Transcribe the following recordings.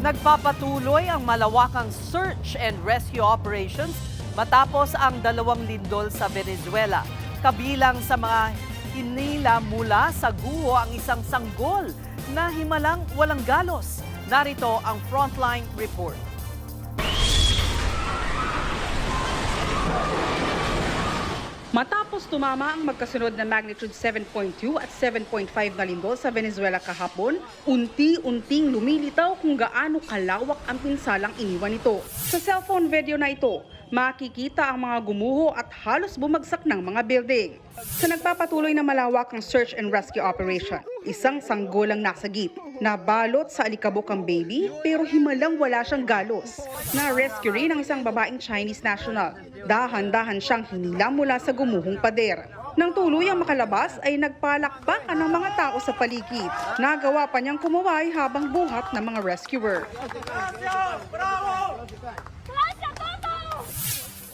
Nagpapatuloy ang malawakang search and rescue operations matapos ang 2 lindol sa Venezuela. Kabilang sa mga hinila mula sa guho ang isang sanggol na himalang walang galos. Narito ang Frontline Report. Matapos tumama ang magkasunod na magnitude 7.2 at 7.5 na lindol sa Venezuela kahapon, unti-unting lumilitaw kung gaano kalawak ang pinsalang iniwan nito. Sa cellphone video na ito, makikita ang mga gumuho at halos bumagsak ng mga building. Sa nagpapatuloy na malawakang search and rescue operation, isang sanggolang nasagip. Nabalot sa alikabok ang baby pero himalang wala siyang galos. Na-rescue rin ang isang babaeng Chinese national. Dahan-dahan siyang hinila mula sa gumuhong pader. Nang tuluyang makalabas ay nagpalakpakan ng mga tao sa paligid. Nagawa pa niyang kumaway habang buhat ng mga rescuer.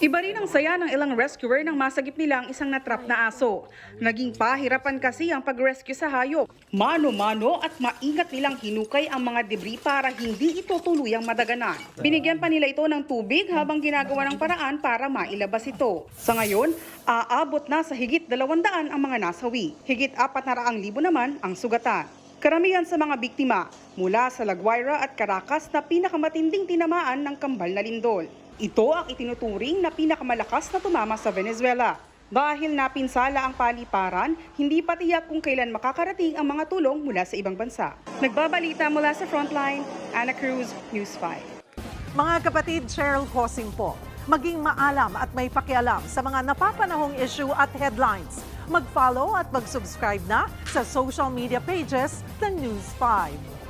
Iba rin ang saya ng ilang rescuer nang masagip nila ang isang natrap na aso. Naging pahirapan kasi ang pag-rescue sa hayop. Mano-mano at maingat nilang hinukay ang mga debris para hindi ito tuluyang madaganan. Binigyan pa nila ito ng tubig habang ginagawa ng paraan para mailabas ito. Sa ngayon, aabot na sa higit 200 ang mga nasawi. Higit 400,000 naman ang sugatan. Karamihan sa mga biktima mula sa La Guaira at Caracas na pinakamatinding tinamaan ng kambal na lindol. Ito ang itinuturing na pinakamalakas na tumama sa Venezuela. Dahil napinsala ang paliparan, hindi pa tiyak kung kailan makakarating ang mga tulong mula sa ibang bansa. Nagbabalita mula sa Frontline, Ana Cruz, News 5. Mga kapatid, Cheryl Cosing po. Maging maalam at may pakialam sa mga napapanahong issue at headlines. Mag-follow at mag-subscribe na sa social media pages ng News 5.